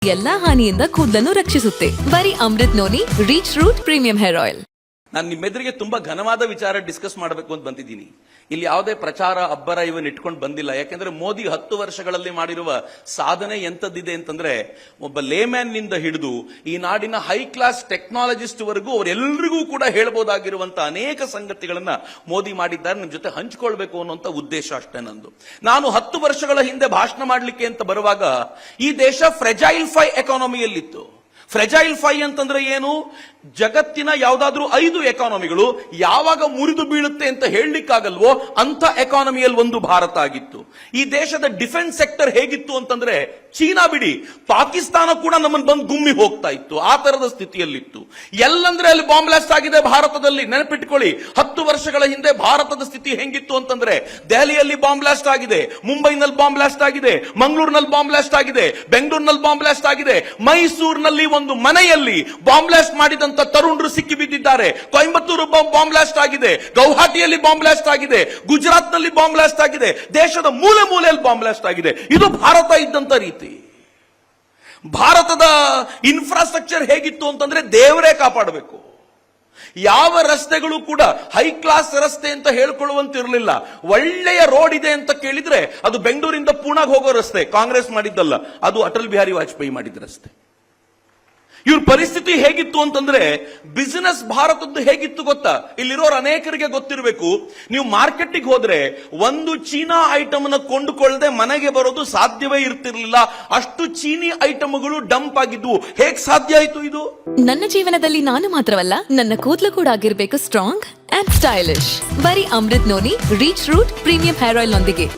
ಎಲ್ಲಾ ಹಾನಿಯಿಂದ ಕೂದಲನ್ನು ರಕ್ಷಿಸುತ್ತೆ. ಬರೀ Amrut noni reach root premium hair oil. ನಾನು ನಿಮ್ಮೆದುರಿಗೆ ತುಂಬಾ ಘನವಾದ ವಿಚಾರ ಡಿಸ್ಕಸ್ ಮಾಡಬೇಕು ಅಂತ ಬಂದಿದ್ದೀನಿ. ಇಲ್ಲಿ ಯಾವುದೇ ಪ್ರಚಾರ ಅಬ್ಬರ ಇವನ್ ಇಟ್ಕೊಂಡು ಬಂದಿಲ್ಲ. ಯಾಕೆಂದ್ರೆ ಮೋದಿ 10 ವರ್ಷಗಳಲ್ಲಿ ಮಾಡಿರುವ ಸಾಧನೆ ಎಂತದ್ದಿದೆ ಅಂತಂದ್ರೆ, ಒಬ್ಬ ಲೇಮ್ಯಾನ್ ನಿಂದ ಹಿಡಿದು ಈ ನಾಡಿನ ಹೈ ಕ್ಲಾಸ್ ಟೆಕ್ನಾಲಜಿಸ್ಟ್ ವರೆಗೂ ಅವರೆಲ್ಲರಿಗೂ ಕೂಡ ಹೇಳಬಹುದಾಗಿರುವಂತಹ ಅನೇಕ ಸಂಗತಿಗಳನ್ನ ಮೋದಿ ಮಾಡಿದ್ದಾರೆ. ನಿಮ್ ಜೊತೆ ಹಂಚಿಕೊಳ್ಬೇಕು ಅನ್ನುವಂತ ಉದ್ದೇಶ ಅಷ್ಟೇ ನಂದು. ನಾನು 10 ವರ್ಷಗಳ ಹಿಂದೆ ಭಾಷಣ ಮಾಡಲಿಕ್ಕೆ ಅಂತ ಬರುವಾಗ ಈ ದೇಶ ಫ್ರೆಜೈಲ್ 5 ಎಕಾನಮಿಯಲ್ಲಿತ್ತು. ಫ್ರೆಜೈಲ್ 5 ಅಂತಂದ್ರೆ ಏನು? ಜಗತ್ತಿನ ಯಾವ್ದಾದ್ರೂ 5 ಎಕಾನಮಿಗಳು ಯಾವಾಗ ಮುರಿದು ಬೀಳುತ್ತೆ ಅಂತ ಹೇಳಲಿಕ್ಕಾಗಲ್ವೋ ಅಂತ ಎಕಾನಮಿಯಲ್ಲಿ ಒಂದು ಭಾರತ ಆಗಿತ್ತು. ಈ ದೇಶದ ಡಿಫೆನ್ಸ್ ಸೆಕ್ಟರ್ ಹೇಗಿತ್ತು ಅಂತಂದ್ರೆ, ಚೀನಾ ಬಿಡಿ, ಪಾಕಿಸ್ತಾನ ಕೂಡ ನಮ್ಮನ್ನು ಬಂದು ಗುಮ್ಮಿ ಹೋಗ್ತಾ ಇತ್ತು. ಆ ತರದ ಸ್ಥಿತಿಯಲ್ಲಿತ್ತು. ಎಲ್ಲಂದ್ರೆ ಅಲ್ಲಿ ಬಾಂಬ್ ಬ್ಲಾಸ್ಟ್ ಆಗಿದೆ ಭಾರತದಲ್ಲಿ. ನೆನಪಿಟ್ಕೊಳ್ಳಿ, 10 ವರ್ಷಗಳ ಹಿಂದೆ ಭಾರತದ ಸ್ಥಿತಿ ಹೆಂಗಿತ್ತು ಅಂತಂದ್ರೆ, ದೆಹಲಿಯಲ್ಲಿ ಬಾಂಬ್ ಬ್ಲಾಸ್ಟ್ ಆಗಿದೆ, ಮುಂಬೈನಲ್ಲಿ ಬಾಂಬ್ ಬ್ಲಾಸ್ಟ್ ಆಗಿದೆ, ಮಂಗಳೂರಿನಲ್ಲಿ ಬಾಂಬ್ ಬ್ಲಾಸ್ಟ್ ಆಗಿದೆ, ಬೆಂಗಳೂರಿನಲ್ಲಿ ಬಾಂಬ್ ಬ್ಲಾಸ್ಟ್ ಆಗಿದೆ, ಮೈಸೂರಿನಲ್ಲಿ ಒಂದು ಮನೆಯಲ್ಲಿ ಬಾಂಬ್ ಬ್ಲಾಸ್ಟ್ ಮಾಡಿದಂತ ತರುಣರು ಸಿಕ್ಕಿ ಬಿದ್ದಿದ್ದಾರೆ, ಕೊಯಂಬತ್ತೂರು ಬಾಂಬ್ ಬ್ಲಾಸ್ಟ್ ಆಗಿದೆ, ಗೌಹಾಟಿಯಲ್ಲಿ ಬಾಂಬ್ ಬ್ಲಾಸ್ಟ್ ಆಗಿದೆ, ಗುಜರಾತ್ ನಲ್ಲಿ ಬಾಂಬ್ ಬ್ಲಾಸ್ಟ್ ಆಗಿದೆ, ದೇಶದ ಮೂಲೆ ಮೂಲೆಯಲ್ಲಿ ಬಾಂಬ್ ಬ್ಲಾಸ್ಟ್ ಆಗಿದೆ. ಇದು ಭಾರತ ಇದ್ದಂತ ರೀತಿ. ಭಾರತದ ಇನ್ಫ್ರಾಸ್ಟ್ರಕ್ಚರ್ ಹೇಗಿತ್ತು ಅಂತಂದ್ರೆ, ದೇವರೇ ಕಾಪಾಡಬೇಕು. ಯಾವ ರಸ್ತೆಗಳು ಕೂಡ ಹೈ ಕ್ಲಾಸ್ ರಸ್ತೆ ಅಂತ ಹೇಳ್ಕೊಳ್ಳುವಂತಿರಲಿಲ್ಲ. ಒಳ್ಳೆಯ ರೋಡ್ ಇದೆ ಅಂತ ಕೇಳಿದ್ರೆ ಅದು ಬೆಂಗಳೂರಿಂದ ಪೂನಾಗೆ ಹೋಗೋ ರಸ್ತೆ, ಕಾಂಗ್ರೆಸ್ ಮಾಡಿದ್ದಲ್ಲ, ಅದು ಅಟಲ್ ಬಿಹಾರಿ ವಾಜಪೇಯಿ ಮಾಡಿದ ರಸ್ತೆ. ಇವ್ರ ಪರಿಸ್ಥಿತಿ ಹೇಗಿತ್ತು ಅಂತಂದ್ರೆ, ಬಿಸಿನೆಸ್ ಭಾರತದ್ದು ಹೇಗಿತ್ತು ಗೊತ್ತಾ? ಇಲ್ಲಿರೋರು ಅನೇಕರಿಗೆ ಗೊತ್ತಿರಬೇಕು. ನೀವು ಮಾರ್ಕೆಟ್ಗೆ ಹೋದ್ರೆ ಒಂದು ಚೀನಾ ಐಟಮ್ ನ ಕೊಂಡುಕೊಳ್ಳದೆ ಮನೆಗೆ ಬರೋದು ಸಾಧ್ಯವೇ ಇರ್ತಿರ್ಲಿಲ್ಲ. ಅಷ್ಟು ಚೀನಿ ಐಟಮ್ಗಳು ಡಂಪ್ ಆಗಿದ್ವು. ಹೇಗ್ ಸಾಧ್ಯ ಆಯ್ತು ಇದು? ನನ್ನ ಜೀವನದಲ್ಲಿ ನಾನು ಮಾತ್ರವಲ್ಲ, ನನ್ನ ಕೂದಲು ಕೂಡ ಆಗಿರ್ಬೇಕು ಸ್ಟ್ರಾಂಗ್ ಅಂಡ್ ಸ್ಟೈಲಿಶ್. ಬರೀ Amrut noni reach root premium hair oil ನೊಂದಿಗೆ.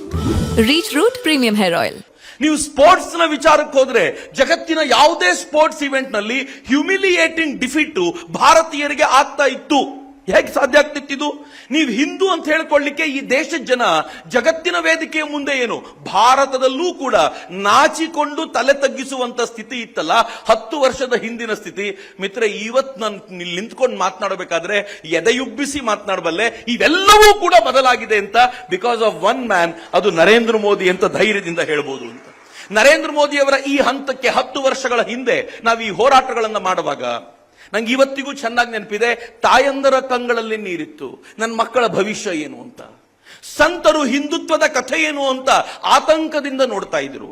Reach root premium hair oil. ನೀವು ಸ್ಪೋರ್ಟ್ಸ್ ನ ವಿಚಾರಕ್ಕೆ ಹೋದ್ರೆ, ಜಗತ್ತಿನ ಯಾವುದೇ ಸ್ಪೋರ್ಟ್ಸ್ ಇವೆಂಟ್ ನಲ್ಲಿ ಹ್ಯೂಮಿಲಿಯೇಟಿಂಗ್ ಡಿಫೀಟ್ ಭಾರತೀಯರಿಗೆ ಆಗ್ತಾ ಇತ್ತು. ಹೇಗೆ ಸಾಧ್ಯ ಆಗ್ತಿತ್ತು? ನೀವು ಹಿಂದೂ ಅಂತ ಹೇಳ್ಕೊಳ್ಳಿಕ್ಕೆ ಈ ದೇಶದ ಜನ ಜಗತ್ತಿನ ವೇದಿಕೆಯ ಮುಂದೆ ಏನು, ಭಾರತದಲ್ಲೂ ಕೂಡ ನಾಚಿಕೊಂಡು ತಲೆ ತಗ್ಗಿಸುವಂತ ಸ್ಥಿತಿ ಇತ್ತಲ್ಲ, 10 ವರ್ಷದ ಹಿಂದಿನ ಸ್ಥಿತಿ. ಮಿತ್ರ, ಇವತ್ತು ನಾನು ನಿಂತ್ಕೊಂಡು ಮಾತನಾಡಬೇಕಾದ್ರೆ ಎದೆಯುಬ್ಬಿಸಿ ಮಾತನಾಡಬಲ್ಲೆ. ಇವೆಲ್ಲವೂ ಕೂಡ ಬದಲಾಗಿದೆ ಅಂತ ಬಿಕಾಸ್ ಆಫ್ ಒನ್ ಮ್ಯಾನ್, ಅದು ನರೇಂದ್ರ ಮೋದಿ ಅಂತ ಧೈರ್ಯದಿಂದ ಹೇಳ್ಬೋದು ಅಂತ. ನರೇಂದ್ರ ಮೋದಿ ಅವರ ಈ ಹಂತಕ್ಕೆ 10 ವರ್ಷಗಳ ಹಿಂದೆ ನಾವು ಈ ಹೋರಾಟಗಳನ್ನ ಮಾಡುವಾಗ ನಂಗೆ ಇವತ್ತಿಗೂ ಚೆನ್ನಾಗಿ ನೆನಪಿದೆ. ತಾಯಂದರ ಕಂಗಳಲ್ಲಿ ನೀರಿತ್ತು, ನನ್ನ ಮಕ್ಕಳ ಭವಿಷ್ಯ ಏನು ಅಂತ. ಸಂತರು ಹಿಂದುತ್ವದ ಕಥೆ ಏನು ಅಂತ ಆತಂಕದಿಂದ ನೋಡ್ತಾ ಇದ್ರು.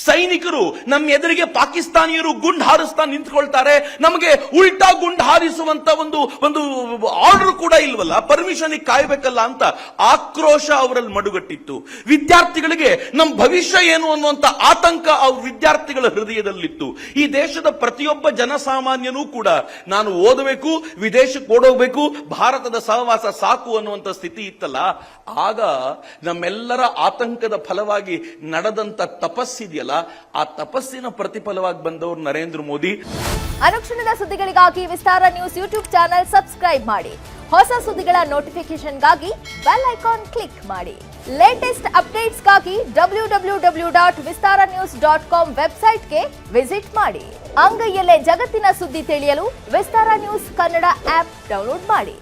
ಸೈನಿಕರು ನಮ್ಮ ಎದುರಿಗೆ ಪಾಕಿಸ್ತಾನಿಯರು ಗುಂಡು ಹಾರಿಸ್ತಾ ನಿಂತ್ಕೊಳ್ತಾರೆ, ನಮಗೆ ಉಲ್ಟಾ ಗುಂಡು ಹಾರಿಸುವಂತ ಒಂದು ಆರ್ಡರ್ ಕೂಡ ಇಲ್ವಲ್ಲ, ಪರ್ಮಿಷನ್ ಕಾಯ್ಬೇಕಲ್ಲ ಅಂತ ಆಕ್ರೋಶ ಅವರಲ್ಲಿ ಮಡುಗಟ್ಟಿತ್ತು. ವಿದ್ಯಾರ್ಥಿಗಳಿಗೆ ನಮ್ಮ ಭವಿಷ್ಯ ಏನು ಅನ್ನುವಂತ ಆತಂಕ ಅವ್ರ ವಿದ್ಯಾರ್ಥಿಗಳ ಹೃದಯದಲ್ಲಿತ್ತು. ಈ ದೇಶದ ಪ್ರತಿಯೊಬ್ಬ ಜನಸಾಮಾನ್ಯನೂ ಕೂಡ ನಾನು ಓದಬೇಕು, ವಿದೇಶಕ್ಕೆ ಓಡೋಗ್ಬೇಕು, ಭಾರತದ ಸಹವಾಸ ಸಾಕು ಅನ್ನುವಂತ ಸ್ಥಿತಿ ಇತ್ತಲ್ಲ. ಆಗ ನಮ್ಮೆಲ್ಲರ ಆತಂಕದ ಫಲವಾಗಿ ನಡೆದಂತ ತಪಸ್ಸಿದೆಯಲ್ಲ, ಆ ತಪಸ್ಸಿನ ಪ್ರತಿಫಲವಾಗಿ ಬಂದವರು ನರೇಂದ್ರ ಮೋದಿ. ಅನುಕ್ಷಣದ ಸುದ್ದಿಗಳಿಗಾಗಿ ವಿಸ್ತಾರ ನ್ಯೂಸ್ ಯೂಟ್ಯೂಬ್ ಚಾನೆಲ್ ಸಬ್ಸ್ಕ್ರೈಬ್ ಮಾಡಿ. ಹೊಸ ಸುದ್ದಿಗಳ ನೋಟಿಫಿಕೇಶನ್ಗಾಗಿ ಬೆಲ್ ಐಕಾನ್ ಕ್ಲಿಕ್ ಮಾಡಿ. ಲೇಟೆಸ್ಟ್ ಅಪ್ಡೇಟ್ಸ್ಗಾಗಿ www.vistaranews.com ವೆಬ್ಸೈಟ್ಗೆ ವಿಸಿಟ್ ಮಾಡಿ. ಅಂಗೈಯಲ್ಲೇ ಜಗತ್ತಿನ ಸುದ್ದಿ ತಿಳಿಯಲು ವಿಸ್ತಾರ ನ್ಯೂಸ್ ಕನ್ನಡ ಆಪ್ ಡೌನ್ಲೋಡ್ ಮಾಡಿ.